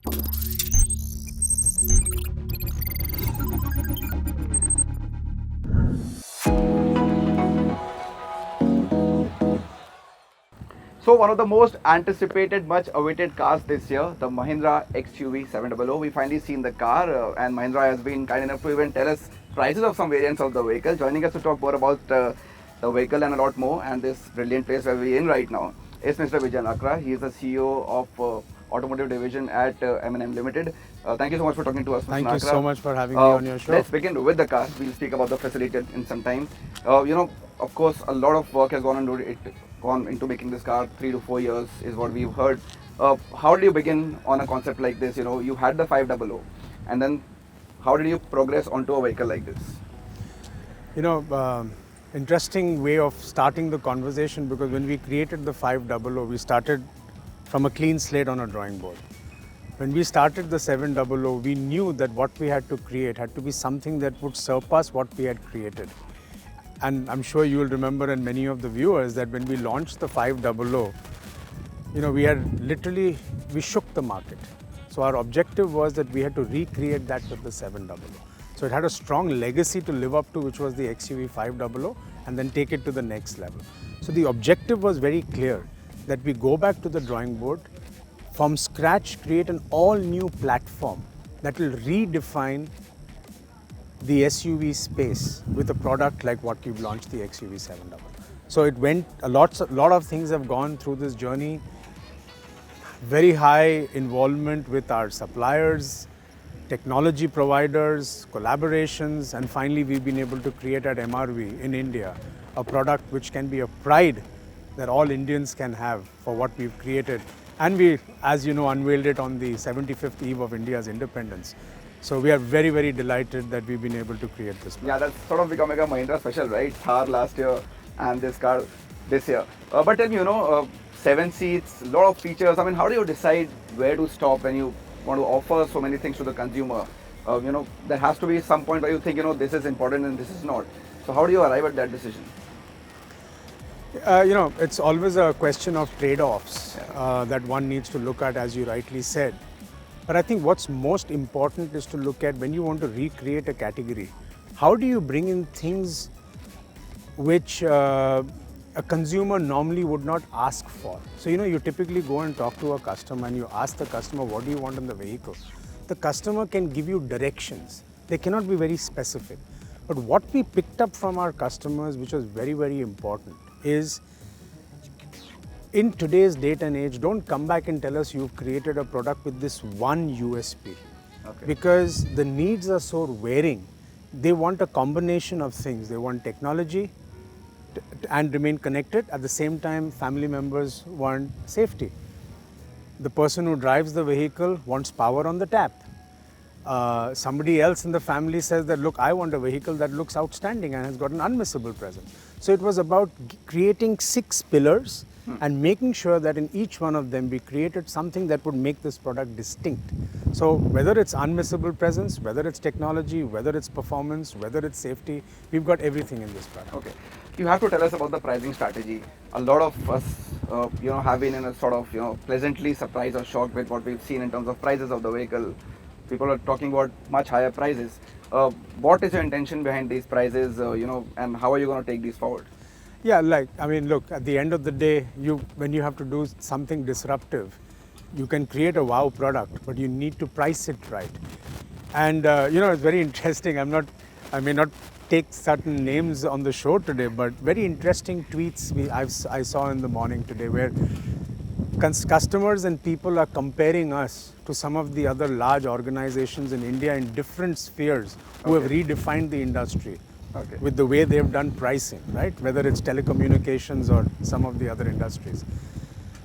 So one of the most anticipated, much awaited cars this year, the Mahindra XUV700. We finally seen the car and Mahindra has been kind enough to even tell us prices of some variants of the vehicle. Joining us to talk more about the vehicle and a lot more and this brilliant place where we're in right now is Mr. Vijay Nakra. He is the CEO of Automotive Division at M&M Limited. Thank you so much for talking to us, Mr. Thank Nakra. you so much for having me on your show. Let's begin with the car. We'll speak about the facility in some time. Of course, a lot of work has gone into making this car. 3 to 4 years is what we've heard. How did you begin on a concept like this? You had the 500, and then how did you progress onto a vehicle like this? Interesting way of starting the conversation, because when we created the 500, we started from a clean slate on a drawing board. When we started the 700, we knew that what we had to create had to be something that would surpass what we had created. And I'm sure you will remember, and many of the viewers, that when we launched the 500, we shook the market. So our objective was that we had to recreate that with the 700. So it had a strong legacy to live up to, which was the XUV500, and then take it to the next level. So the objective was very clear, that we go back to the drawing board, from scratch create an all-new platform that will redefine the SUV space with a product like what we've launched, the XUV700. So it went, a lot of things have gone through this journey. Very high involvement with our suppliers, technology providers, collaborations, and finally we've been able to create at MRV in India a product which can be a pride that all Indians can have for what we've created. And we, as you know, unveiled it on the 75th eve of India's independence. So we are very, very delighted that we've been able to create this product. Yeah, that's sort of becoming a Mahindra special, right? Thar last year and this car this year. But tell me, 7 seats, a lot of features. I mean, how do you decide where to stop when you want to offer so many things to the consumer? There has to be some point where you think, this is important and this is not. So how do you arrive at that decision? It's always a question of trade-offs that one needs to look at, as you rightly said. But I think what's most important is to look at, when you want to recreate a category, how do you bring in things which a consumer normally would not ask for? So, you typically go and talk to a customer and you ask the customer, what do you want in the vehicle? The customer can give you directions. They cannot be very specific. But what we picked up from our customers, which was very, very important, is in today's date and age, don't come back and tell us you've created a product with this one USP. Okay. Because the needs are so varying. They want a combination of things. They want technology and remain connected. At the same time, family members want safety. The person who drives the vehicle wants power on the tap. Somebody else in the family says that, look, I want a vehicle that looks outstanding and has got an unmissable presence. So it was about creating 6 pillars and making sure that in each one of them we created something that would make this product distinct. So whether it's unmissable presence, whether it's technology, whether it's performance, whether it's safety, we've got everything in this product. Okay. You have to tell us about the pricing strategy. A lot of us, have been in a sort of, pleasantly surprised or shocked with what we've seen in terms of prices of the vehicle. People are talking about much higher prices. What is your intention behind these prices, and how are you going to take these forward? Yeah, look, at the end of the day, when you have to do something disruptive, you can create a wow product, but you need to price it right. And, it's very interesting. I may not take certain names on the show today, but very interesting tweets I saw in the morning today, where customers and people are comparing us to some of the other large organizations in India in different spheres who have redefined the industry with the way they've done pricing, right? Whether it's telecommunications or some of the other industries.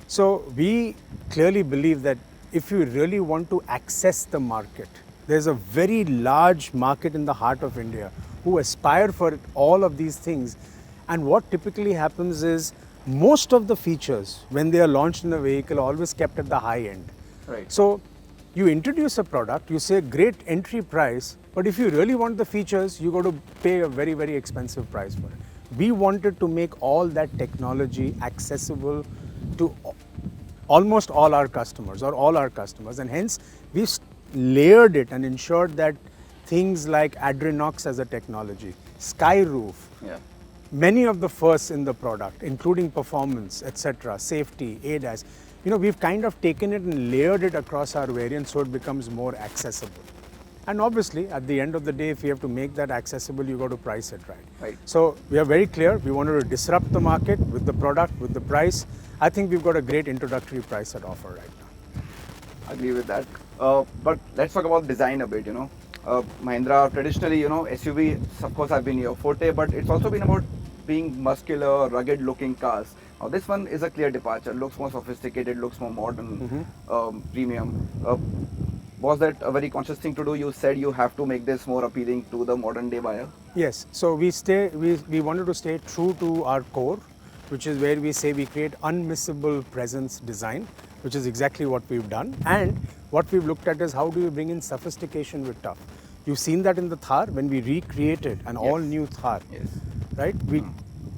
So we clearly believe that if you really want to access the market, there's a very large market in the heart of India who aspire for all of these things. And what typically happens is, most of the features, when they are launched in a vehicle, are always kept at the high end. Right. So you introduce a product, you say great entry price, but if you really want the features, you got to pay a very, very expensive price for it. We wanted to make all that technology accessible to almost all our customers or all our customers, and hence we've layered it and ensured that things like Adrenox as a technology, sky roof, Yeah. many of the firsts in the product, including performance, etc., safety, ADAS, we've kind of taken it and layered it across our variants so it becomes more accessible. And obviously, at the end of the day, if you have to make that accessible, you got to price it right. Right. So we are very clear. We wanted to disrupt the market with the product, with the price. I think we've got a great introductory price at offer right now. I agree with that. But let's talk about design a bit. Mahindra traditionally, SUVs of course have been your forte, but it's also been about being muscular, rugged-looking cars. Now this one is a clear departure. Looks more sophisticated, looks more modern, premium. Was that a very conscious thing to do? You said you have to make this more appealing to the modern day buyer. Yes. So we wanted to stay true to our core, which is where we say we create unmissable presence design, which is exactly what we've done. And what we've looked at is how do you bring in sophistication with tough. You've seen that in the Thar when we recreated an all-new Thar. Yes. Right? We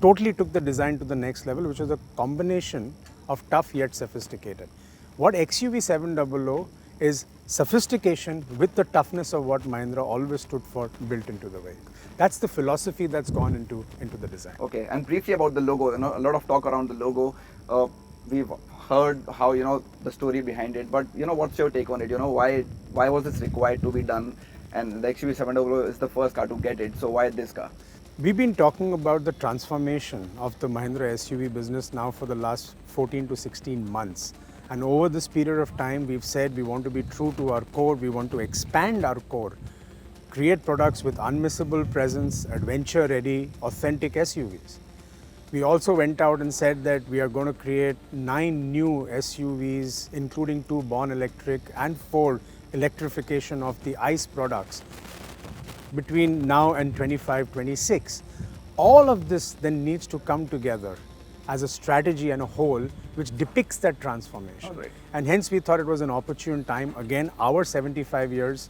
totally took the design to the next level, which was a combination of tough yet sophisticated. What XUV700 is sophistication with the toughness of what Mahindra always stood for built into the vehicle. That's the philosophy that's gone into the design. Okay, and briefly about the logo, a lot of talk around the logo. We've heard how, the story behind it, but, what's your take on it? Why was this required to be done? And the XUV700 is the first car to get it, so why this car? We've been talking about the transformation of the Mahindra SUV business now for the last 14 to 16 months. And over this period of time, we've said we want to be true to our core, we want to expand our core, create products with unmissable presence, adventure-ready, authentic SUVs. We also went out and said that we are going to create 9 new SUVs, including 2 born electric and 4 electrification of the ICE products between now and 25-26. All of this then needs to come together as a strategy and a whole which depicts that transformation. Right. And hence we thought it was an opportune time, again, our 75 years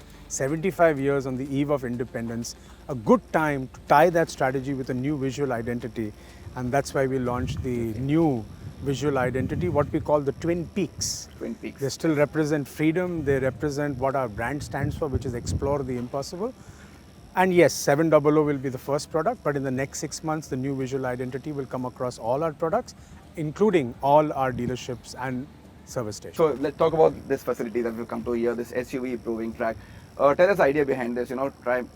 on the eve of independence, a good time to tie that strategy with a new visual identity. And that's why we launched the new visual identity, what we call the Twin Peaks. Twin Peaks. They still represent freedom, they represent what our brand stands for, which is explore the impossible. And yes, 700 will be the first product, but in the next 6 months, the new visual identity will come across all our products, including all our dealerships and service stations. So let's talk about this facility that we've come to here, this SUV proving track. Tell us the idea behind this,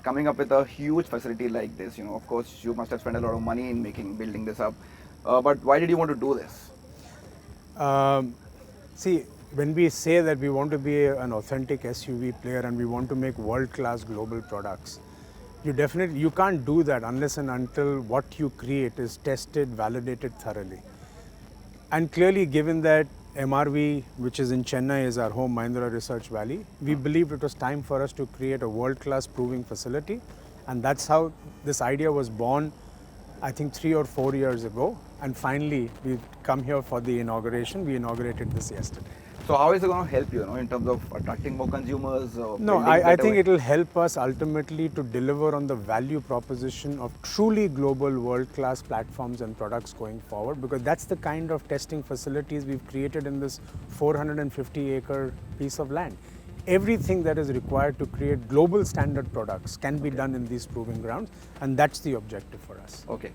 coming up with a huge facility like this. Of course, you must have spent a lot of money in building this up. But why did you want to do this? See, when we say that we want to be an authentic SUV player and we want to make world-class global products, you can't do that unless and until what you create is tested, validated thoroughly. And clearly, given that MRV, which is in Chennai, is our home Mahindra Research Valley, we believed it was time for us to create a world-class proving facility. And that's how this idea was born, I think 3 or 4 years ago. And finally, we've come here for the inauguration. We inaugurated this yesterday. So how is it going to help you, in terms of attracting more consumers? No, I think it will help us ultimately to deliver on the value proposition of truly global world-class platforms and products going forward, because that's the kind of testing facilities we've created in this 450-acre piece of land. Everything that is required to create global standard products can be done in these proving grounds, and that's the objective for us. Okay.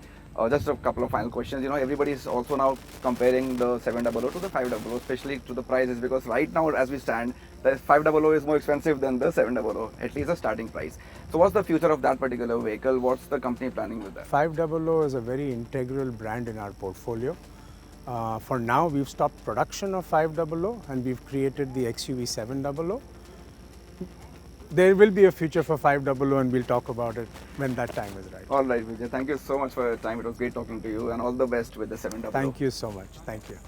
Just a couple of final questions. Everybody is also now comparing the 700 to the 500, especially to the prices, because right now, as we stand, the 500 is more expensive than the 700, at least the starting price. So what's the future of that particular vehicle? What's the company planning with that? 500 is a very integral brand in our portfolio. For now, we've stopped production of 500 and we've created the XUV700. There will be a future for 500 and we'll talk about it when that time is right. All right, Vijay. Thank you so much for your time. It was great talking to you, and all the best with the 700. Thank you so much. Thank you.